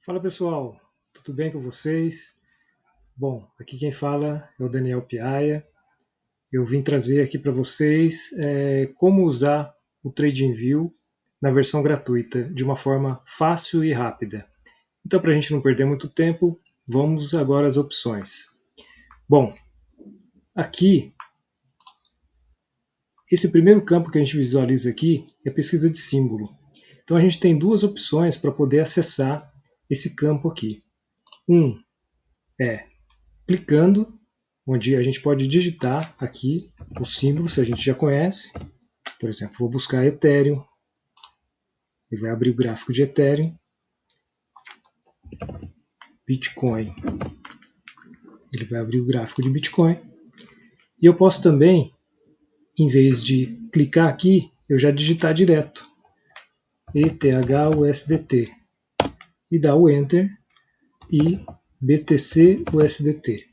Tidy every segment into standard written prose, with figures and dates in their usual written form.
Fala pessoal, tudo bem com vocês? Bom, aqui quem fala é o Daniel Piaia. Eu vim trazer aqui para vocês como usar o TradingView na versão gratuita de uma forma fácil e rápida. Então, para a gente não perder muito tempo, vamos agora às opções. Bom, aqui, esse primeiro campo que a gente visualiza aqui é pesquisa de símbolo. Então, a gente tem duas opções para poder acessar esse campo aqui. Um é clicando, onde a gente pode digitar aqui o símbolo, se a gente já conhece. Por exemplo, vou buscar Ethereum, ele vai abrir o gráfico de Ethereum, Bitcoin, ele vai abrir o gráfico de Bitcoin. E eu posso também, em vez de clicar aqui, eu já digitar direto ETHUSDT e dar o Enter e BTC-USDT.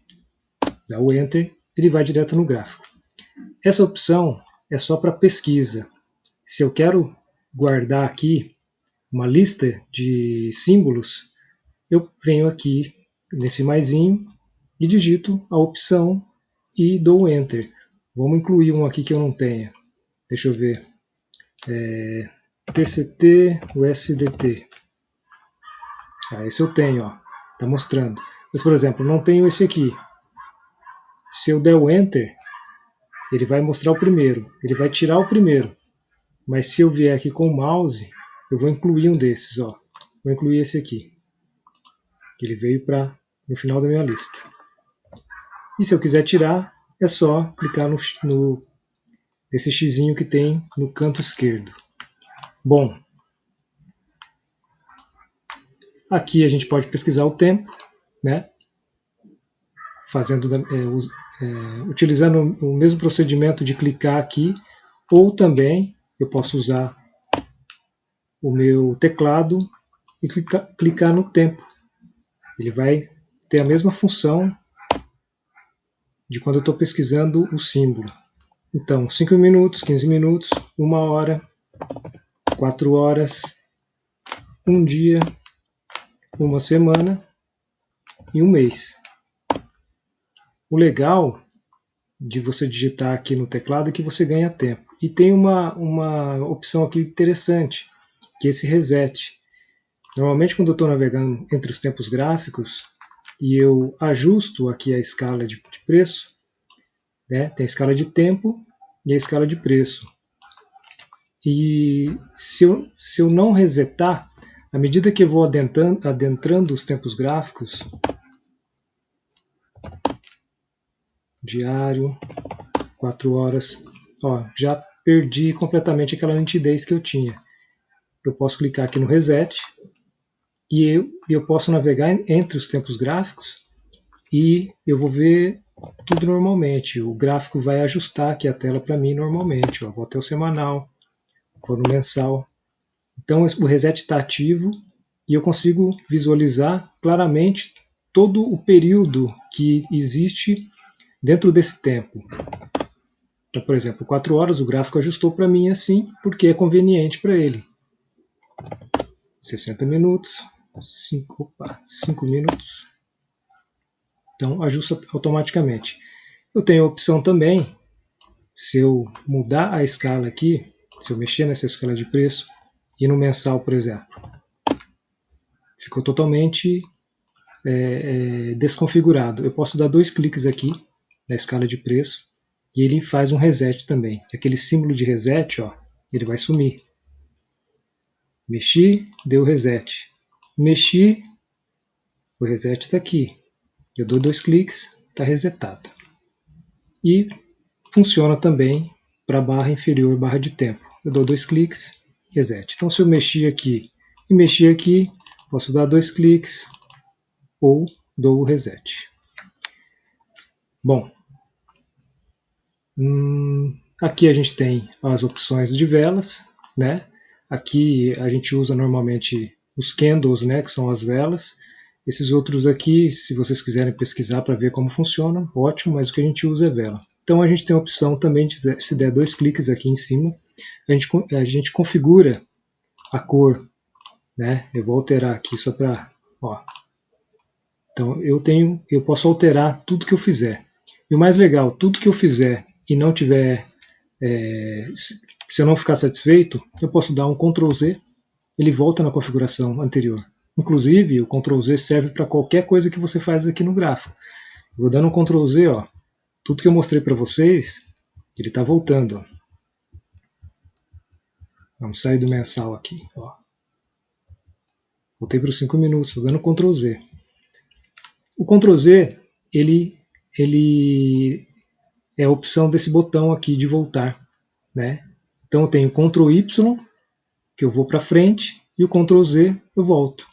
Dá o Enter, ele vai direto no gráfico. Essa opção é só para pesquisa. Se eu quero guardar aqui uma lista de símbolos, eu venho aqui nesse maisinho e digito a opção e dou Enter. Vamos incluir um aqui que eu não tenha. Deixa eu ver. TCT USDT. Esse eu tenho, ó. Tá mostrando. Mas, por exemplo, não tenho esse aqui. Se eu der o Enter, ele vai mostrar o primeiro. Ele vai tirar o primeiro. Mas se eu vier aqui com o mouse, eu vou incluir um desses, ó. Vou incluir esse aqui. Ele veio no final da minha lista. E se eu quiser tirar, é só clicar nesse xizinho que tem no canto esquerdo. Bom, aqui a gente pode pesquisar o tempo, né? Utilizando o mesmo procedimento de clicar aqui, ou também eu posso usar o meu teclado e clicar no tempo. Ele vai ter a mesma função de quando eu estou pesquisando o símbolo. Então, 5 minutos, 15 minutos, 1 hora, 4 horas, 1 dia, 1 semana e 1 mês. O legal de você digitar aqui no teclado é que você ganha tempo. E tem uma opção aqui interessante, que é esse reset. Normalmente quando eu estou navegando entre os tempos gráficos e eu ajusto aqui a escala de preço, né, tem a escala de tempo e a escala de preço. E se eu não resetar, à medida que eu vou adentrando os tempos gráficos, diário, 4 horas, ó, já perdi completamente aquela nitidez que eu tinha. Eu posso clicar aqui no reset e eu posso navegar entre os tempos gráficos e eu vou ver tudo normalmente. O gráfico vai ajustar aqui a tela para mim normalmente. Ó, vou até o semanal, vou no mensal. Então o reset está ativo e eu consigo visualizar claramente todo o período que existe dentro desse tempo. Então, por exemplo, 4 horas o gráfico ajustou para mim assim, porque é conveniente para ele. 60 minutos, 5 minutos. Então ajusta automaticamente. Eu tenho a opção também, se eu mudar a escala aqui, se eu mexer nessa escala de preço, e no mensal, por exemplo, ficou totalmente desconfigurado. Eu posso dar 2 cliques aqui na escala de preço e ele faz um reset também. Aquele símbolo de reset, ó, ele vai sumir. Mexi, deu reset. Mexi, o reset está aqui. Eu dou 2 cliques, está resetado. E funciona também para a barra inferior, barra de tempo. Eu dou 2 cliques, reset. Então se eu mexer aqui e mexer aqui, posso dar 2 cliques ou dou o reset. Bom, aqui a gente tem as opções de velas, né? Aqui a gente usa normalmente os candles, né, que são as velas. Esses outros aqui, se vocês quiserem pesquisar para ver como funciona, ótimo, mas o que a gente usa é vela. Então a gente tem a opção também de, se der 2 cliques aqui em cima, a gente configura a cor, né? Eu vou alterar aqui só para Ó. Então eu posso alterar tudo que eu fizer. E o mais legal, tudo que eu fizer e não tiver, se eu não ficar satisfeito, eu posso dar um Ctrl Z, ele volta na configuração anterior. Inclusive, o Ctrl Z serve para qualquer coisa que você faz aqui no gráfico. Eu vou dando um Ctrl Z, ó, tudo que eu mostrei para vocês, ele está voltando. Ó. Vamos sair do mensal aqui. Ó. Voltei para os 5 minutos, estou dando Ctrl Z. O Ctrl Z, ele é a opção desse botão aqui de voltar. Né? Então eu tenho Ctrl Y, que eu vou para frente, e o Ctrl Z eu volto.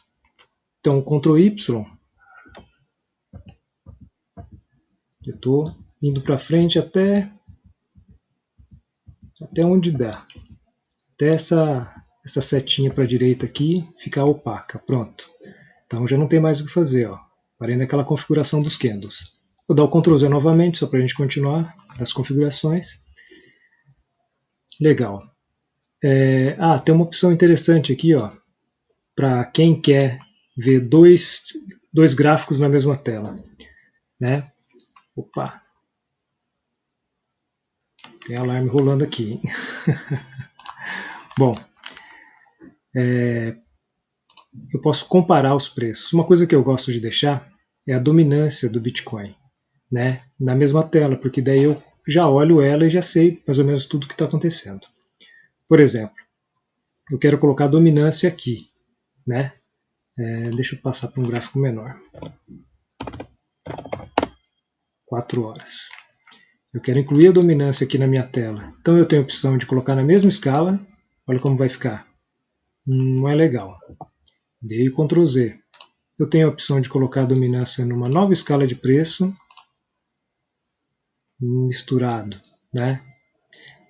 Então o Ctrl Y, eu estou indo para frente até onde dá. Até essa setinha para a direita aqui ficar opaca. Pronto. Então já não tem mais o que fazer. Ó. Parei naquela configuração dos candles. Vou dar o Ctrl Z novamente, só para a gente continuar das configurações. Legal. Tem uma opção interessante aqui, ó, para quem quer ver dois gráficos na mesma tela. Né? Opa! Tem alarme rolando aqui. Hein? Bom, eu posso comparar os preços. Uma coisa que eu gosto de deixar é a dominância do Bitcoin, né, na mesma tela, porque daí eu já olho ela e já sei mais ou menos tudo que está acontecendo. Por exemplo, eu quero colocar a dominância aqui, né? Deixa eu passar para um gráfico menor. 4 horas. Eu quero incluir a dominância aqui na minha tela. Então eu tenho a opção de colocar na mesma escala. Olha como vai ficar. Não é legal. Dei o Ctrl Z. Eu tenho a opção de colocar a dominância numa nova escala de preço, misturado, né?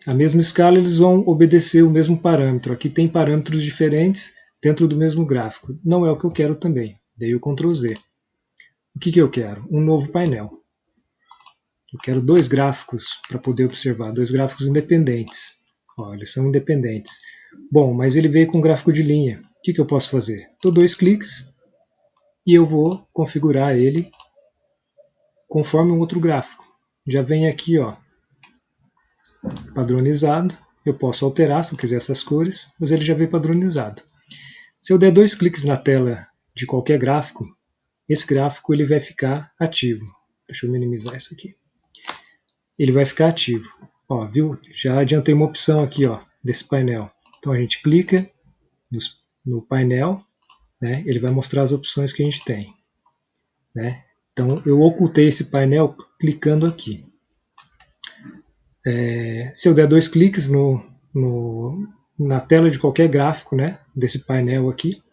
A mesma escala eles vão obedecer o mesmo parâmetro. Aqui tem parâmetros diferentes dentro do mesmo gráfico. Não é o que eu quero também. Dei o Ctrl Z. O que eu quero? Um novo painel. Eu quero 2 gráficos para poder observar, 2 gráficos independentes. Ó, eles são independentes. Bom, mas ele veio com um gráfico de linha. O que eu posso fazer? Dou 2 cliques e eu vou configurar ele conforme um outro gráfico. Já vem aqui, ó, padronizado. Eu posso alterar se eu quiser essas cores, mas ele já veio padronizado. Se eu der 2 cliques na tela de qualquer gráfico, esse gráfico ele vai ficar ativo. Deixa eu minimizar isso aqui. Ele vai ficar ativo. Ó, viu? Já adiantei uma opção aqui, ó, desse painel. Então a gente clica no painel, né? Ele vai mostrar as opções que a gente tem, né? Então eu ocultei esse painel clicando aqui. Se eu der 2 cliques na tela de qualquer gráfico, né, desse painel aqui,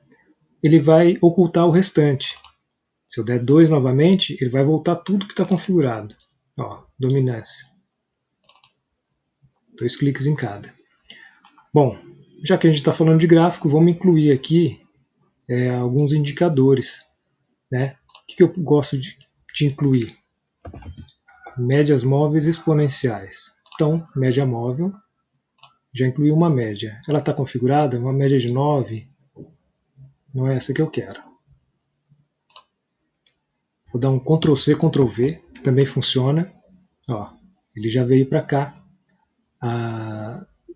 ele vai ocultar o restante. Se eu der 2 novamente, ele vai voltar tudo que está configurado. Ó, dominância. 2 cliques em cada. Bom, já que a gente está falando de gráfico, vamos incluir aqui alguns indicadores. Né? O que eu gosto de incluir? Médias móveis exponenciais. Então, média móvel, já incluí uma média. Ela está configurada, uma média de 9, não é essa que eu quero. Vou dar um Ctrl C, Ctrl V, também funciona. Ó, ele já veio para cá.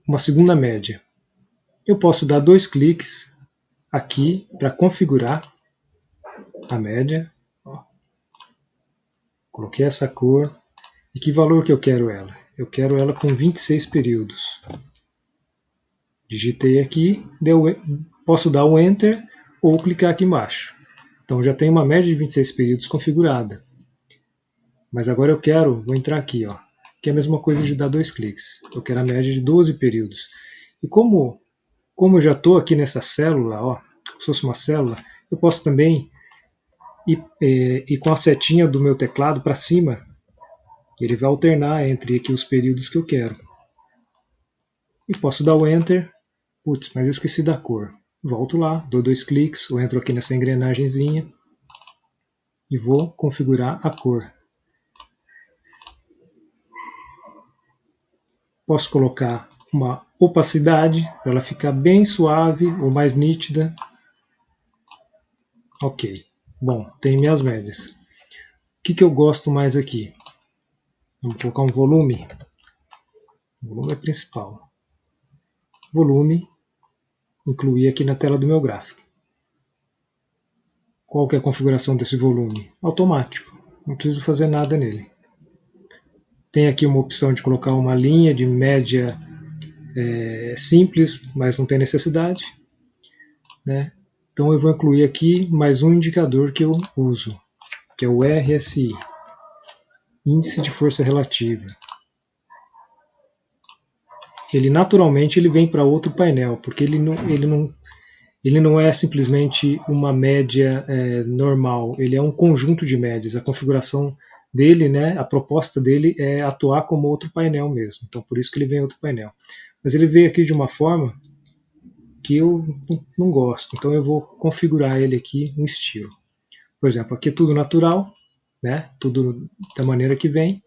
Uma segunda média. Eu posso dar 2 cliques aqui para configurar a média. Ó. Coloquei essa cor. E que valor que eu quero ela? Eu quero ela com 26 períodos. Digitei aqui, posso dar o Enter ou clicar aqui embaixo. Então já tem uma média de 26 períodos configurada. Mas agora vou entrar aqui, ó, que é a mesma coisa de dar 2 cliques. Eu quero a média de 12 períodos. E como eu já estou aqui nessa célula, ó, como se fosse uma célula, eu posso também ir com a setinha do meu teclado para cima. Ele vai alternar entre aqui os períodos que eu quero. E posso dar o Enter. Putz, mas eu esqueci da cor. Volto lá, dou 2 cliques, ou entro aqui nessa engrenagemzinha e vou configurar a cor. Posso colocar uma opacidade para ela ficar bem suave ou mais nítida. Ok. Bom, tem minhas médias. O que eu gosto mais aqui? Vamos colocar um volume. O volume é principal. Volume, incluir aqui na tela do meu gráfico. Qual que é a configuração desse volume? Automático. Não preciso fazer nada nele. Tem aqui uma opção de colocar uma linha de média simples, mas não tem necessidade, né? Então eu vou incluir aqui mais um indicador que eu uso, que é o RSI, Índice de Força Relativa. Ele naturalmente ele vem para outro painel, porque ele não é simplesmente uma média normal, ele é um conjunto de médias. A configuração dele, né, a proposta dele é atuar como outro painel mesmo, então por isso que ele vem em outro painel. Mas ele veio aqui de uma forma que eu não gosto, então eu vou configurar ele aqui um estilo. Por exemplo, aqui é tudo natural, né, tudo da maneira que vem.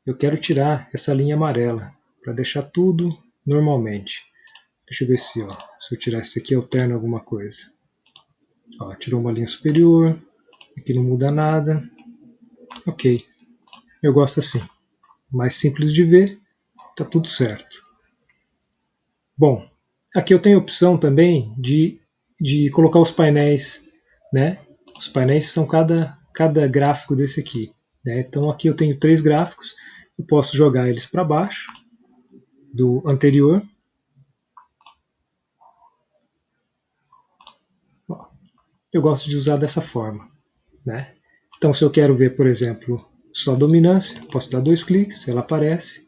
Eu quero tirar essa linha amarela para deixar tudo normalmente. Deixa eu ver se eu tirar isso aqui alterna alguma coisa. Ó, tirou uma linha superior, aqui não muda nada. Ok, eu gosto assim. Mais simples de ver, tá tudo certo. Bom, aqui eu tenho a opção também de colocar os painéis, né? Os painéis são cada gráfico desse aqui. Né? Então aqui eu tenho 3 gráficos, eu posso jogar eles para baixo do anterior. Eu gosto de usar dessa forma. Né? Então se eu quero ver, por exemplo, só a dominância, posso dar 2 cliques, ela aparece,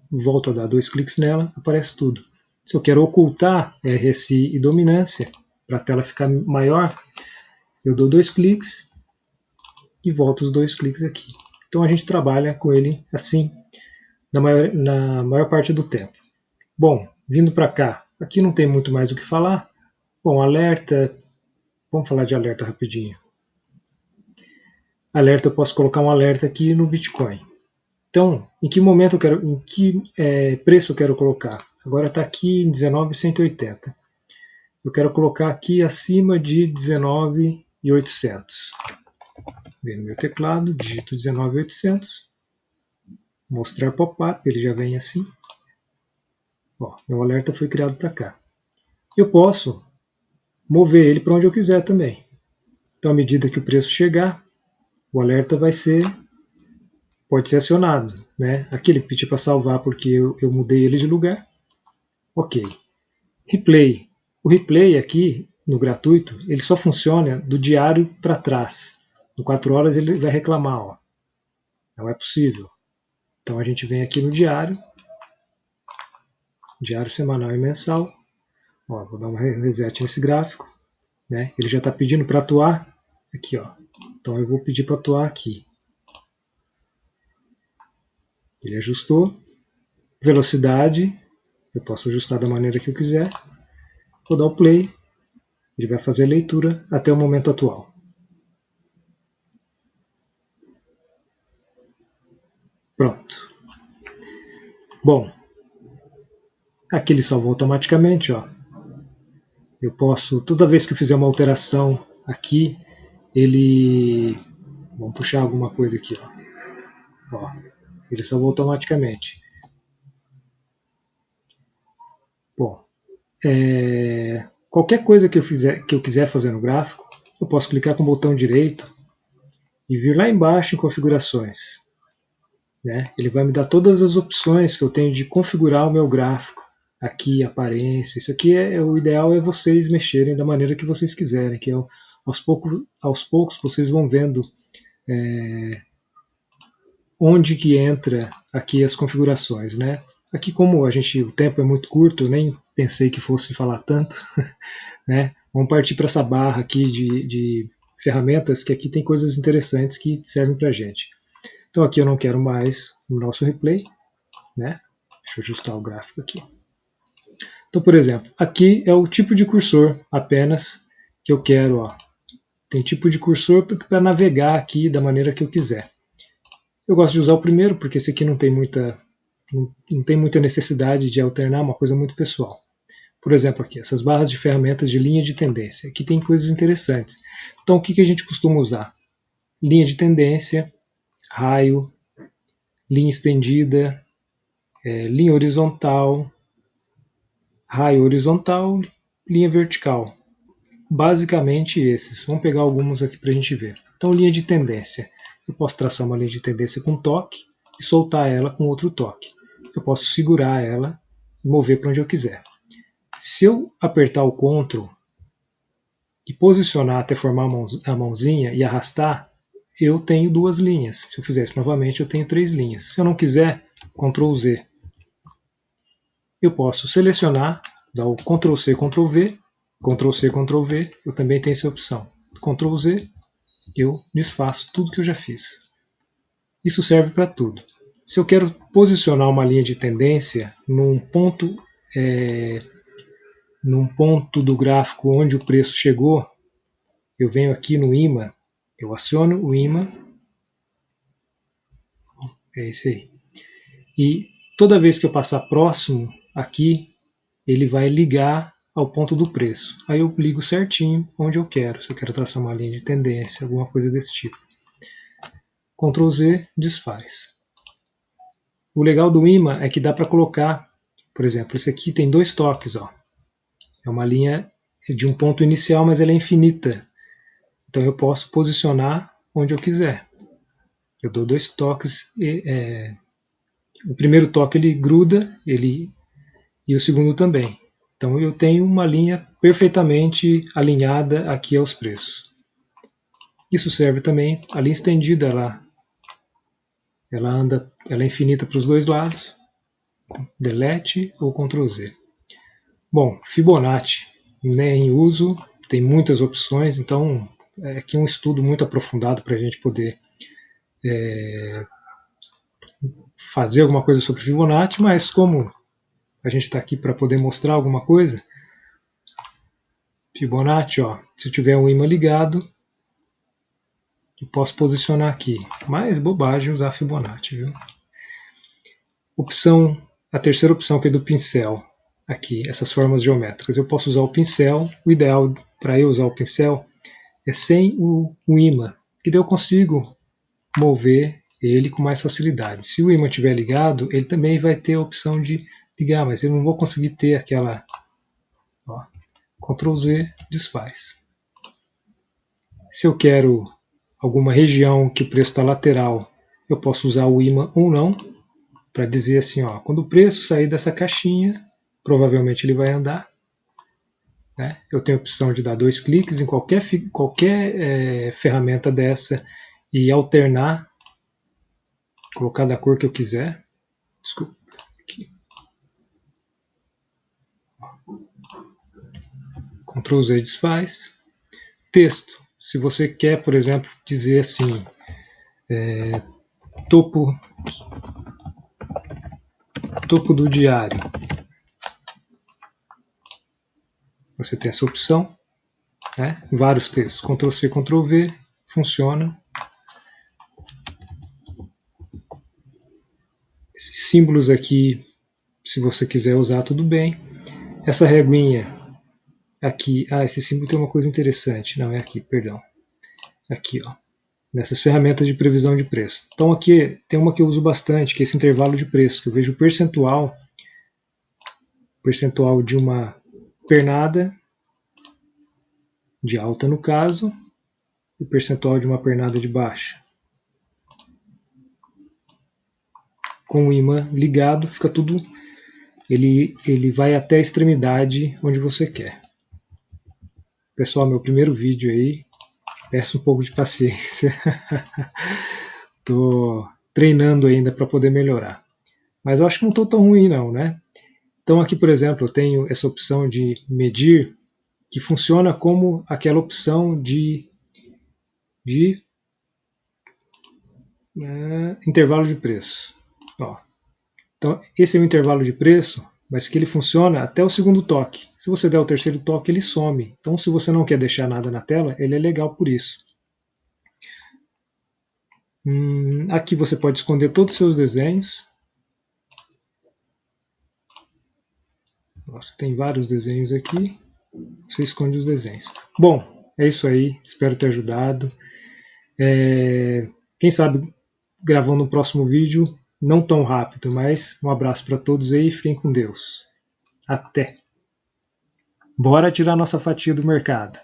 volto a dar 2 cliques nela, aparece tudo. Se eu quero ocultar RSI e dominância, para a tela ficar maior, eu dou 2 cliques e volto os 2 cliques aqui. Então a gente trabalha com ele assim na maior parte do tempo. Bom, vindo para cá, aqui não tem muito mais o que falar. Bom, alerta, vamos falar de alerta rapidinho. Alerta, eu posso colocar um alerta aqui no Bitcoin. Então, em que momento eu quero, em que preço eu quero colocar? Agora está aqui em 19.180. Eu quero colocar aqui acima de 19.800. Vem no meu teclado, digito 19.800. Mostrar pop-up, ele já vem assim. Ó, meu alerta foi criado para cá. Eu posso mover ele para onde eu quiser também. Então, à medida que o preço chegar, o alerta pode ser acionado. Né? Aqui ele pediu para salvar porque eu mudei ele de lugar. Ok. Replay. O replay aqui, no gratuito, ele só funciona do diário para trás. No 4 horas ele vai reclamar. Ó. Não é possível. Então a gente vem aqui no diário semanal e mensal. Ó, vou dar um reset nesse gráfico. Né? Ele já está pedindo para atuar aqui. Ó. Então eu vou pedir para atuar aqui. Ele ajustou. Velocidade, eu posso ajustar da maneira que eu quiser. Vou dar o play. Ele vai fazer a leitura até o momento atual. Pronto. Bom, aqui ele salvou automaticamente. Ó. Eu posso, toda vez que eu fizer uma alteração aqui, ele... Vamos puxar alguma coisa aqui. Ó. Ele salvou automaticamente. Bom, qualquer coisa que eu quiser fazer no gráfico, eu posso clicar com o botão direito e vir lá embaixo em configurações. Né? Ele vai me dar todas as opções que eu tenho de configurar o meu gráfico. Aqui, aparência, isso aqui o ideal é vocês mexerem da maneira que vocês quiserem, que aos poucos vocês vão vendo onde que entra aqui as configurações. Né? Aqui como o tempo é muito curto, eu nem pensei que fosse falar tanto, né? Vamos partir para essa barra aqui de ferramentas, que aqui tem coisas interessantes que servem para a gente. Então aqui eu não quero mais o nosso replay, né? Deixa eu ajustar o gráfico aqui. Então, por exemplo, aqui é o tipo de cursor apenas que eu quero. Ó. Tem tipo de cursor para navegar aqui da maneira que eu quiser. Eu gosto de usar o primeiro porque esse aqui não tem muita necessidade de alternar, uma coisa muito pessoal. Por exemplo, aqui, essas barras de ferramentas de linha de tendência. Aqui tem coisas interessantes. Então, o que a gente costuma usar? Linha de tendência, raio, linha estendida, linha horizontal, raio horizontal, linha vertical. Basicamente esses. Vamos pegar alguns aqui para a gente ver. Então, linha de tendência. Eu posso traçar uma linha de tendência com toque e soltar ela com outro toque. Eu posso segurar ela e mover para onde eu quiser. Se eu apertar o Ctrl e posicionar até formar a mãozinha e arrastar, eu tenho duas linhas. Se eu fizer isso novamente, eu tenho três linhas. Se eu não quiser, Ctrl Z. Eu posso selecionar, dar o Ctrl C, Ctrl V, Ctrl C, Ctrl V, eu também tenho essa opção. Ctrl Z, eu desfaço tudo que eu já fiz. Isso serve para tudo. Se eu quero posicionar uma linha de tendência num ponto do gráfico onde o preço chegou, eu venho aqui no imã, eu aciono o imã, é esse aí. E toda vez que eu passar próximo aqui, ele vai ligar ao ponto do preço. Aí eu ligo certinho onde eu quero, se eu quero traçar uma linha de tendência, alguma coisa desse tipo. Ctrl Z, desfaz. O legal do imã é que dá para colocar, por exemplo, esse aqui tem dois toques, ó. É uma linha de um ponto inicial, mas ela é infinita. Então eu posso posicionar onde eu quiser. Eu dou dois toques. O primeiro toque ele gruda, e o segundo também. Então eu tenho uma linha perfeitamente alinhada aqui aos preços. Isso serve também, a linha estendida, ela é infinita para os dois lados. Delete ou Ctrl Z. Bom, Fibonacci, né, em uso, tem muitas opções, então aqui é um estudo muito aprofundado para a gente poder fazer alguma coisa sobre Fibonacci, mas como a gente está aqui para poder mostrar alguma coisa, Fibonacci, ó, se eu tiver um imã ligado, eu posso posicionar aqui. Mas bobagem usar Fibonacci, viu? A terceira opção que é do pincel, aqui, essas formas geométricas. Eu posso usar o pincel, o ideal para eu usar o pincel é sem o imã, que daí eu consigo mover ele com mais facilidade. Se o imã estiver ligado, ele também vai ter a opção de ligar, mas eu não vou conseguir ter aquela... Ó, Ctrl Z, desfaz. Se eu quero alguma região que o preço está lateral, eu posso usar o imã ou não, para dizer assim, ó, quando o preço sair dessa caixinha, provavelmente ele vai andar. Né? Eu tenho a opção de dar dois cliques em qualquer ferramenta dessa e alternar, colocar da cor que eu quiser. Desculpa. Aqui. Ctrl Z desfaz. Texto. Se você quer, por exemplo, dizer assim, topo do diário. Você tem essa opção, né? Vários textos. Ctrl C, Ctrl V, funciona. Esses símbolos aqui, se você quiser usar, tudo bem. Essa reguinha aqui, esse símbolo tem uma coisa interessante. Não, é aqui, perdão. Aqui, ó. Nessas ferramentas de previsão de preço. Então aqui tem uma que eu uso bastante, que é esse intervalo de preço, que eu vejo o percentual de uma pernada, de alta no caso, e o percentual de uma pernada de baixa. Com o imã ligado, fica tudo, ele vai até a extremidade onde você quer. Pessoal, meu primeiro vídeo aí, peço um pouco de paciência. Estou treinando ainda para poder melhorar. Mas eu acho que não estou tão ruim não, né? Então aqui, por exemplo, eu tenho essa opção de medir, que funciona como aquela opção de intervalo de preço. Ó. Então esse é o intervalo de preço, mas que ele funciona até o segundo toque. Se você der o terceiro toque, ele some. Então se você não quer deixar nada na tela, ele é legal por isso. Aqui você pode esconder todos os seus desenhos. Nossa, tem vários desenhos aqui. Você esconde os desenhos. Bom, é isso aí. Espero ter ajudado. Quem sabe gravando no próximo vídeo, não tão rápido, mas um abraço para todos aí e fiquem com Deus. Até! Bora tirar nossa fatia do mercado.